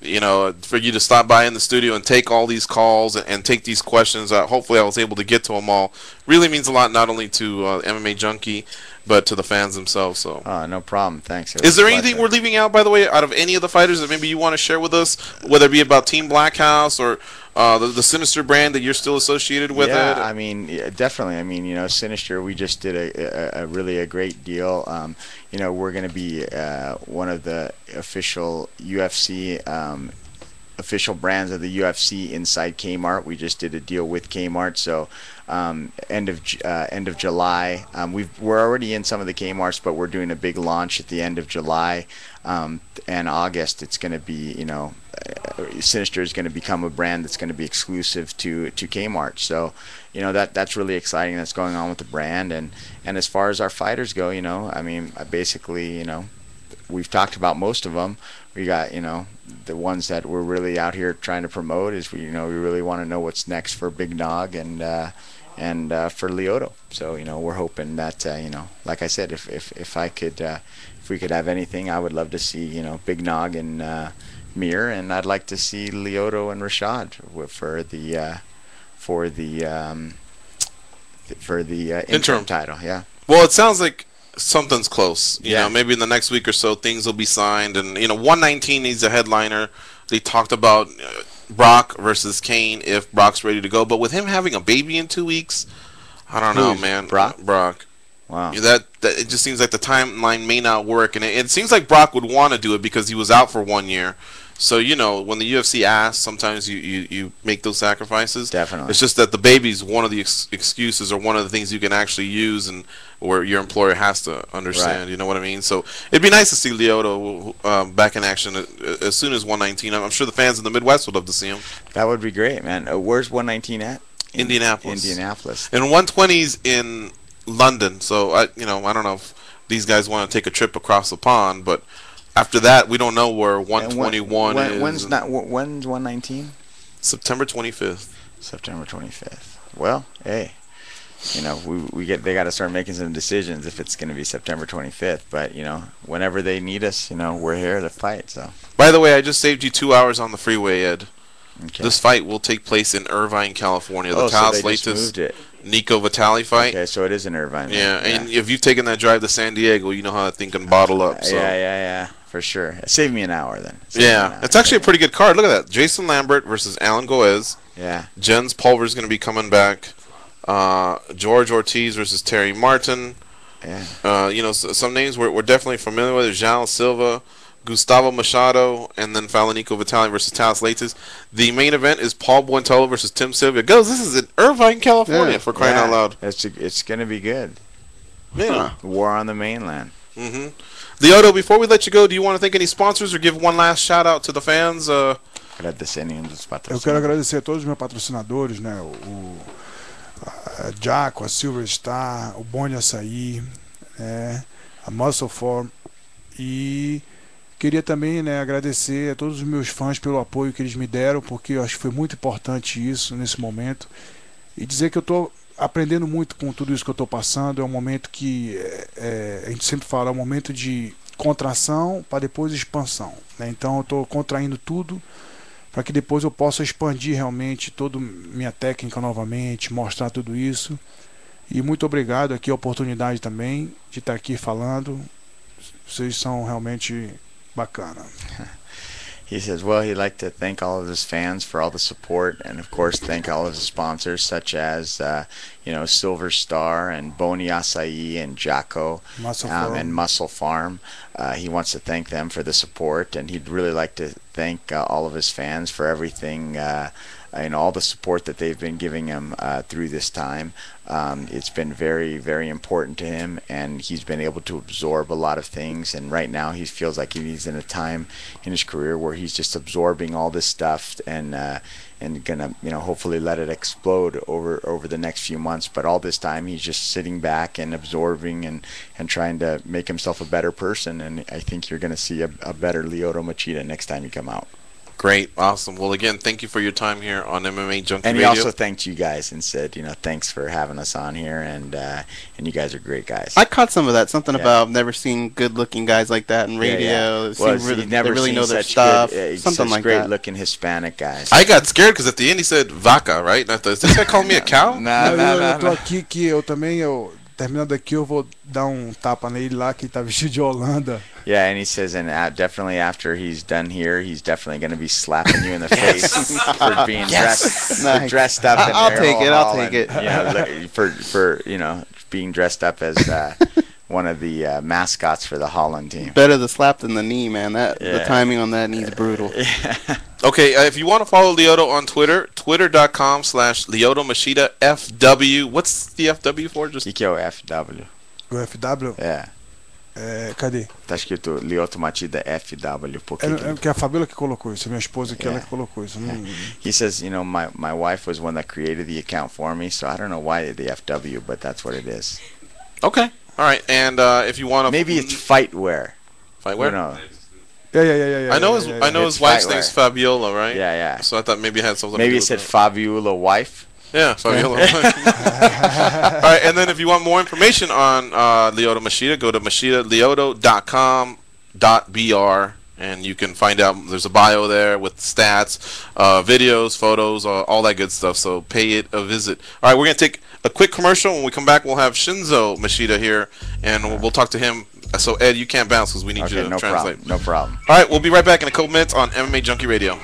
you know, for you to stop by in the studio and take all these calls and take these questions. Hopefully, I was able to get to them all. Really means a lot, not only to MMA Junkie, but to the fans themselves. So, no problem. Thanks. Is there anything we're leaving out, by the way, out of any of the fighters that maybe you want to share with us, whether it be about Team Black House or the Sinister brand that you're still associated with? Yeah, I mean, definitely. I mean, you know, Sinister, we just did a really great deal. You know, we're going to be one of the official UFC official brands of the UFC inside Kmart. We just did a deal with Kmart, so end of July. We're already in some of the Kmarts, but we're doing a big launch at the end of July and August. It's going to be, you know, Sinister is going to become a brand that's going to be exclusive to Kmart. So, you know, that's really exciting. That's going on with the brand, and as far as our fighters go, you know, I mean, basically, you know, we've talked about most of them. We got, you know, the ones that we're really out here trying to promote is we really want to know what's next for Big Nog and for Lyoto. So, you know, we're hoping that, you know, like I said, if I could, if we could have anything, I would love to see, you know, Big Nog and Mir, and I'd like to see Lyoto and Rashad for the interim title. Yeah. Well, it sounds like something's close. You know, maybe in the next week or so things will be signed, and you know, 119 needs a headliner. They talked about Brock versus Kane if Brock's ready to go, but with him having a baby in 2 weeks, I don't know, man. Brock. Wow. That it just seems like the timeline may not work, and it seems like Brock would want to do it because he was out for 1 year. So, you know, when the UFC asks, sometimes you make those sacrifices. Definitely. It's just that the baby's one of the excuses or one of the things you can actually use and where your employer has to understand. Right. You know what I mean? So it'd be nice to see Lyoto back in action as soon as 119. I'm sure the fans in the Midwest would love to see him. That would be great, man. Where's 119 at? Indianapolis. Indianapolis. And 120's in London. So, I don't know if these guys want to take a trip across the pond, but after that, we don't know where 121 is. When's 119? September 25th. September 25th. Well, hey, you know, they got to start making some decisions if it's going to be September 25th. But, you know, whenever they need us, you know, we're here to fight. So. By the way, I just saved you 2 hours on the freeway, Ed. Okay. This fight will take place in Irvine, California. So they just moved it. Nico Vitale fight. Okay, so it is in Irvine. Yeah, and if you've taken that drive to San Diego, you know how that thing can bottle up. So. Yeah, for sure. Save me an hour then. It's actually a pretty good card. Look at that. Jason Lambert versus Alan Goez. Yeah. Jens Pulver is going to be coming back. George Ortiz versus Terry Martin. Yeah. You know, some names we're definitely familiar with. João Silva, Gustavo Machado, and then Nico Vitale versus Talis Leites. The main event is Paul Buentello versus Tim Sylvia. This is in Irvine, California, for crying out loud. It's going to be good. Yeah. War on the mainland. Mm-hmm. Lyoto, before we let you go, do you want to thank any sponsors or give one last shout out to the fans? Eu quero agradecer a todos os meus patrocinadores, né? A Jaco, a Silver Star, o Bom de Açaí, a Muscle Form, e queria também, né, agradecer a todos os meus fãs pelo apoio que eles me deram, porque eu acho que foi muito importante isso nesse momento, e dizer que eu estou aprendendo muito com tudo isso que eu estou passando. É um momento que a gente sempre fala, é um momento de contração para depois expansão, né? Então eu estou contraindo tudo para que depois eu possa expandir realmente toda minha técnica novamente, mostrar tudo isso. E muito obrigado aqui a oportunidade também de estar aqui falando. Vocês são realmente bacana. He says, well, he'd like to thank all of his fans for all the support, and of course thank all of his sponsors such as Silver Star and Boni Acai and Jaco and Muscle Farm. He wants to thank them for the support, and he'd really like to thank all of his fans for everything and all the support that they've been giving him through this time. It's been very, very important to him, and he's been able to absorb a lot of things, and right now he feels like he's in a time in his career where he's just absorbing all this stuff and gonna, hopefully let it explode over the next few months. But all this time he's just sitting back and absorbing and trying to make himself a better person, and I think you're gonna see a better Lyoto Machida next time you come out. Great, awesome. Well, again, thank you for your time here on MMA Junkie And he Radio. also thanked you guys and said, thanks for having us on here, and you guys are great guys. I caught some of that. Something about never seen good-looking guys like that in radio. Yeah. Well, They really know their stuff. Something like that. Great-looking Hispanic guys. I got scared because at the end he said vaca, right? Is this guy calling me a cow? Eu tô aqui que eu também, terminando aqui, eu vou dar tapa nele lá que tá vestido de Holanda. Yeah, and he says, and definitely after he's done here, he's definitely going to be slapping you in the face for being dressed up. I'll take it. I'll take it. For being dressed up as one of the mascots for the Holland team. Better the slap than the knee, man. The timing on that knee is brutal. Yeah. Okay, if you want to follow Lyoto on Twitter, twitter.com/Lyoto Machida FW. What's the FW for? Just que é o FW? O FW? É. Cadê? Tá escrito Lyoto Machida FW. Que a Fabíola que colocou isso, minha esposa que ela que colocou isso. He says, my wife was one that created the account for me, so I don't know why the FW, but that's what it is. Okay, all right, and if you want to, maybe it's Fightwear. Fightwear? No. Yeah. I know his wife's name's Fabiola, right? Yeah. So I thought maybe it had something. Maybe to do it said with Fabiola wife. Yeah, Fabiola. All right, and then if you want more information on Lyoto Machida, go to machidalyoto.com.br, and you can find out. There's a bio there with stats, videos, photos, all that good stuff. So pay it a visit. All right, we're gonna take a quick commercial. When we come back, we'll have Shinzo Machida here, and we'll talk to him. So Ed, you can't bounce because we need you to translate. No problem. All right, we'll be right back in a couple minutes on MMA Junkie Radio.